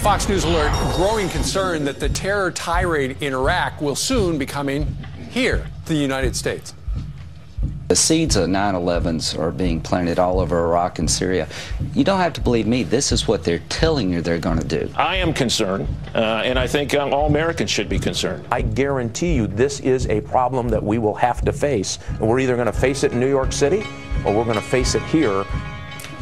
Fox News alert, growing concern that the terror tirade in Iraq will soon be coming here to the United States. The seeds of 9/11s are being planted all over Iraq and Syria. You don't have to believe me. This is what they're telling you they're going to do. I am concerned, and I think all Americans should be concerned. I guarantee you this is a problem that we will have to face. And we're either going to face it in New York City or we're going to face it here.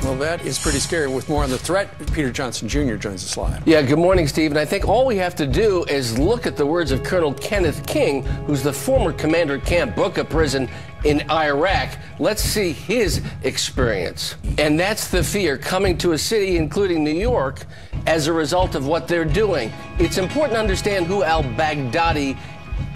Well, that is pretty scary. With more on the threat, Peter Johnson Jr. joins us live. Yeah, good morning, Steve. And I think all we have to do is look at the words of Colonel Kenneth King, who's the former commander at Camp Bucca prison in Iraq. Let's see his experience. And that's the fear coming to a city, including New York, as a result of what they're doing. It's important to understand who al-Baghdadi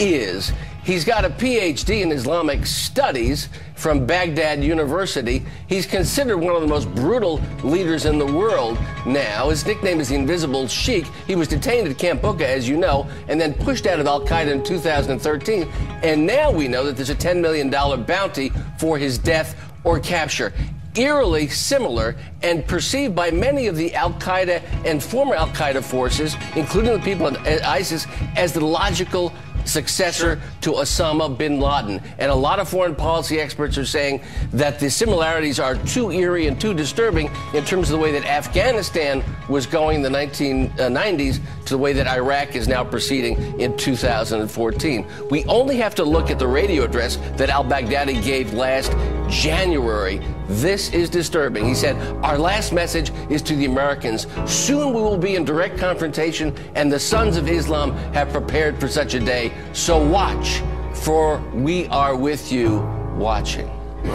is. He's got a PhD in Islamic studies from Baghdad University. He's considered one of the most brutal leaders in the world now. His nickname is the Invisible Sheikh. He was detained at Camp Bucca, as you know, and then pushed out of al-Qaeda in 2013. And now we know that there's a $10 million bounty for his death or capture. Eerily similar and perceived by many of the al-Qaeda and former al-Qaeda forces, including the people at ISIS, as the logical successor to Osama bin Laden. And a lot of foreign policy experts are saying that the similarities are too eerie and too disturbing in terms of the way that Afghanistan was going in the 1990s to the way that Iraq is now proceeding in 2014. We only have to look at the radio address that al-Baghdadi gave last January. This is disturbing. He said, "Our last message is to the Americans. Soon we will be in direct confrontation, and the sons of Islam have prepared for such a day. So watch, for we are with you watching."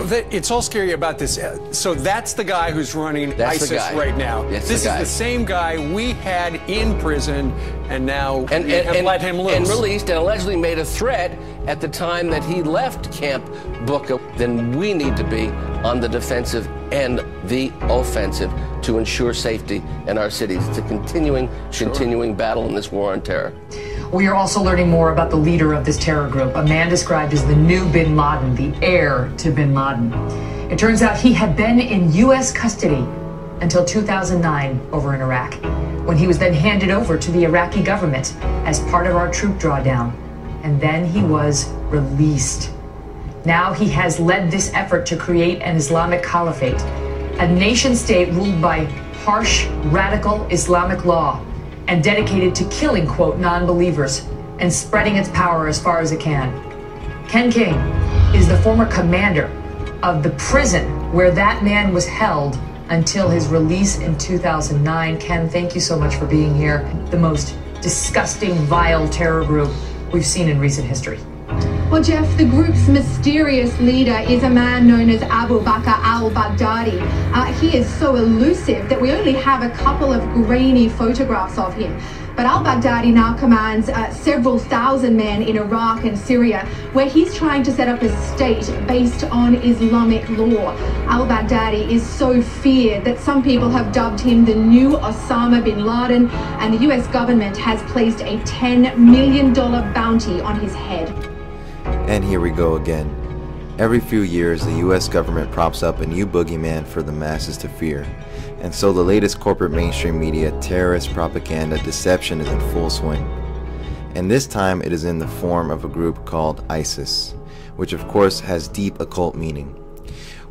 It's all scary about this. So that's the guy who's running ISIS right now. This is the same guy we had in prison, and now we have let him loose. And released, and allegedly made a threat at the time that he left Camp Bucca. Then we need to be on the defensive and the offensive to ensure safety in our cities. It's a continuing battle in this war on terror. We are also learning more about the leader of this terror group, a man described as the new bin Laden, the heir to bin Laden. It turns out he had been in U.S. custody until 2009 over in Iraq, when he was then handed over to the Iraqi government as part of our troop drawdown. And then he was released. Now he has led this effort to create an Islamic caliphate, a nation state ruled by harsh, radical Islamic law, and dedicated to killing, quote, non-believers and spreading its power as far as it can. Ken King is the former commander of the prison where that man was held until his release in 2009. Ken, thank you so much for being here. The most disgusting, vile terror group we've seen in recent history. Well, Jeff, the group's mysterious leader is a man known as Abu Bakr al-Baghdadi. He is so elusive that we only have a couple of grainy photographs of him. But al-Baghdadi now commands several thousand men in Iraq and Syria, where he's trying to set up a state based on Islamic law. Al-Baghdadi is so feared that some people have dubbed him the new Osama bin Laden, and the US government has placed a $10 million bounty on his head. And here we go again. Every few years, the US government props up a new boogeyman for the masses to fear. And so the latest corporate mainstream media, terrorist propaganda, deception is in full swing. And this time it is in the form of a group called ISIS, which of course has deep occult meaning.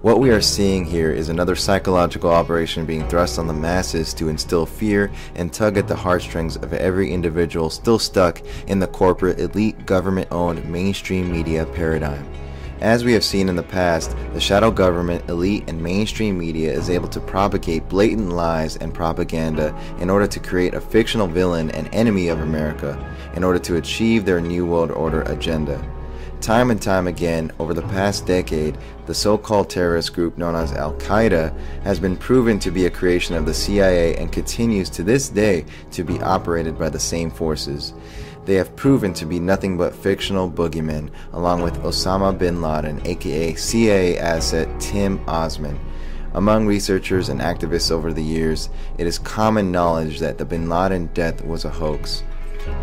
What we are seeing here is another psychological operation being thrust on the masses to instill fear and tug at the heartstrings of every individual still stuck in the corporate, elite, government-owned mainstream media paradigm. As we have seen in the past, the shadow government, elite, and mainstream media is able to propagate blatant lies and propaganda in order to create a fictional villain and enemy of America in order to achieve their New World Order agenda. Time and time again, over the past decade, the so-called terrorist group known as Al-Qaeda has been proven to be a creation of the CIA and continues to this day to be operated by the same forces. They have proven to be nothing but fictional boogeymen, along with Osama bin Laden, aka CIA asset Tim Osman. Among researchers and activists over the years, it is common knowledge that the bin Laden death was a hoax.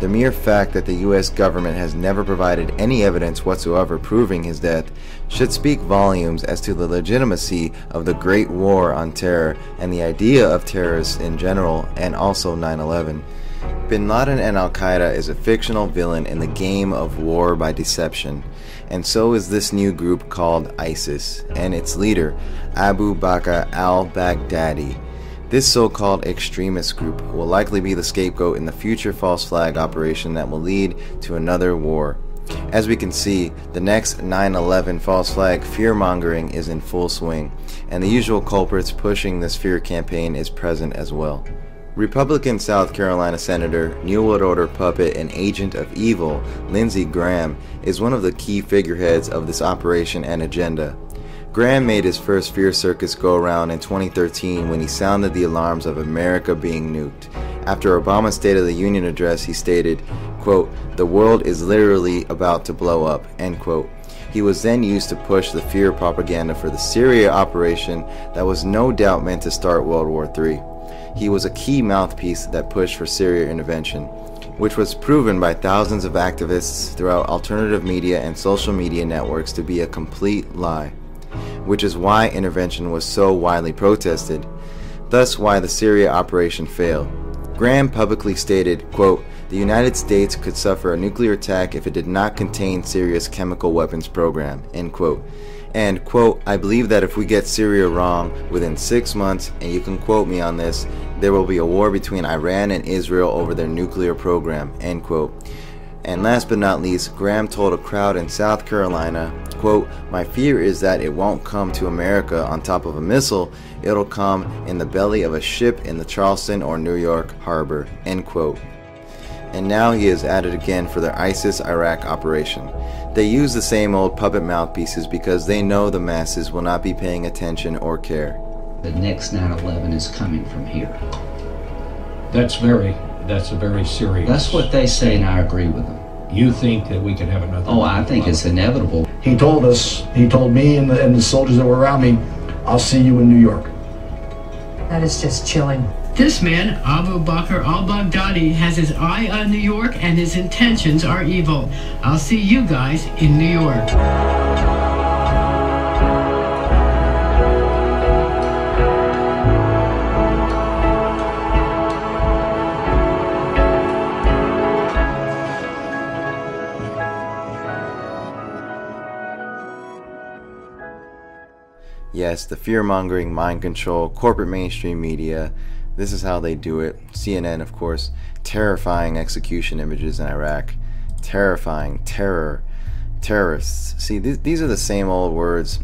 The mere fact that the US government has never provided any evidence whatsoever proving his death should speak volumes as to the legitimacy of the Great War on Terror and the idea of terrorists in general, and also 9/11. Bin Laden and Al-Qaeda is a fictional villain in the game of war by deception, and so is this new group called ISIS and its leader, Abu Bakr al-Baghdadi. This so-called extremist group will likely be the scapegoat in the future false flag operation that will lead to another war. As we can see, the next 9/11 false flag fear-mongering is in full swing, and the usual culprits pushing this fear campaign is present as well. Republican South Carolina Senator, New World Order puppet and agent of evil, Lindsey Graham, is one of the key figureheads of this operation and agenda. Graham made his first fear circus go around in 2013 when he sounded the alarms of America being nuked. After Obama's State of the Union address, he stated, quote, "The world is literally about to blow up," end quote. He was then used to push the fear propaganda for the Syria operation that was no doubt meant to start World War III. He was a key mouthpiece that pushed for Syria intervention, which was proven by thousands of activists throughout alternative media and social media networks to be a complete lie, which is why intervention was so widely protested, thus why the Syria operation failed. Graham publicly stated, quote, "The United States could suffer a nuclear attack if it did not contain Syria's chemical weapons program," end quote. And, quote, "I believe that if we get Syria wrong within 6 months, and you can quote me on this, there will be a war between Iran and Israel over their nuclear program," end quote. And last but not least, Graham told a crowd in South Carolina, quote, "My fear is that it won't come to America on top of a missile, it'll come in the belly of a ship in the Charleston or New York harbor," end quote. And now he is at it again for their ISIS Iraq operation. They use the same old puppet mouthpieces because they know the masses will not be paying attention or care. The next 9/11 is coming from here. That's a very serious. That's what they say, and I agree with them. You think that we could have another? Oh, I think it's inevitable. He told me and the soldiers that were around me, "I'll see you in New York." That is just chilling. This man, Abu Bakr al-Baghdadi, has his eye on New York and his intentions are evil. I'll see you guys in New York. Yes, the fear-mongering, mind control, corporate mainstream media, this is how they do it. CNN, of course, terrifying execution images in Iraq, terrifying, terrorists. See, these are the same old words.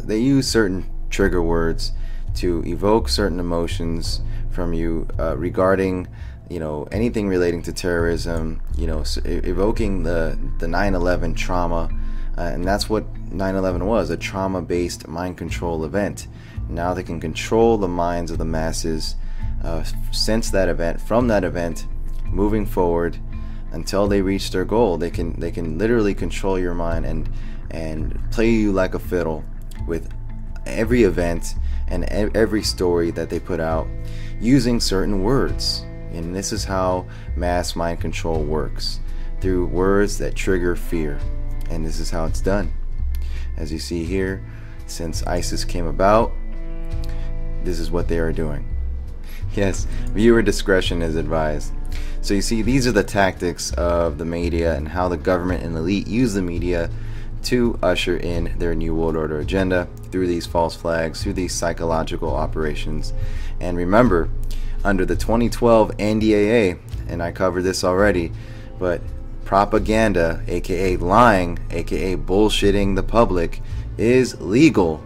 They use certain trigger words to evoke certain emotions from you regarding, anything relating to terrorism, evoking the 9/11 trauma. And that's what 9/11 was, a trauma-based mind control event. Now they can control the minds of the masses since that event, from that event, moving forward until they reach their goal. They can literally control your mind and play you like a fiddle with every event and every story that they put out using certain words. And this is how mass mind control works, through words that trigger fear. And this is how it's done. As you see here, since ISIS came about, this is what they are doing. Yes, viewer discretion is advised. So you see, these are the tactics of the media and how the government and elite use the media to usher in their New World Order agenda through these false flags, through these psychological operations. And remember, under the 2012 NDAA, and I covered this already, but propaganda, aka lying, aka bullshitting the public, is legal.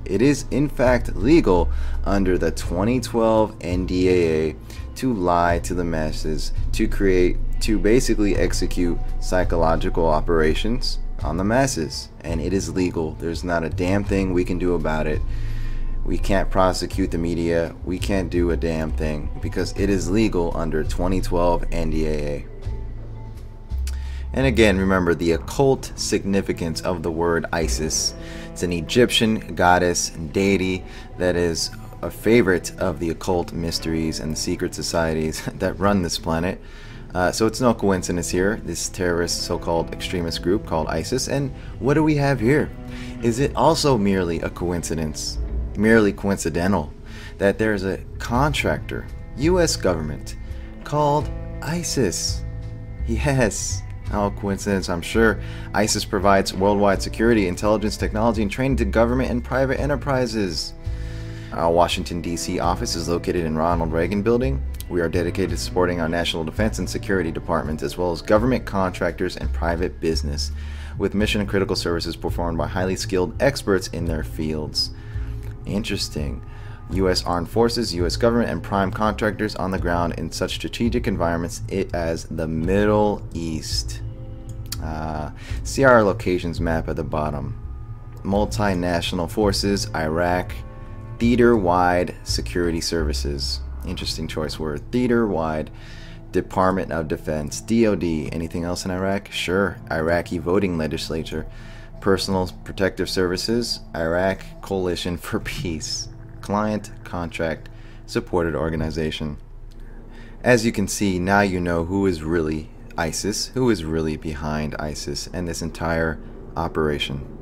It is in fact legal under the 2012 NDAA to lie to the masses, to basically execute psychological operations on the masses. And it is legal. There's not a damn thing we can do about it. We can't prosecute the media. We can't do a damn thing because it is legal under 2012 NDAA. And again, remember the occult significance of the word ISIS. It's an Egyptian goddess and deity that is a favorite of the occult mysteries and secret societies that run this planet. So it's no coincidence here, this terrorist so-called extremist group called ISIS. And what do we have here? Is it also merely a coincidence, merely coincidental, that there's a contractor, U.S. government, called ISIS? Yes, no coincidence, I'm sure. ISIS provides worldwide security, intelligence, technology, and training to government and private enterprises. Our Washington, D.C. office is located in Ronald Reagan Building. We are dedicated to supporting our national defense and security departments, as well as government contractors and private business, with mission and critical services performed by highly skilled experts in their fields. Interesting. U.S. Armed Forces, U.S. government, and prime contractors on the ground in such strategic environments as the Middle East. See our locations map at the bottom. Multinational forces, Iraq, theater-wide security services. Interesting choice word. Theater-wide. Department of Defense, DOD. Anything else in Iraq? Sure. Iraqi voting legislature. Personal protective services, Iraq Coalition for Peace. Client, contract, supported organization. As you can see, now you know who is really ISIS, who is really behind ISIS and this entire operation.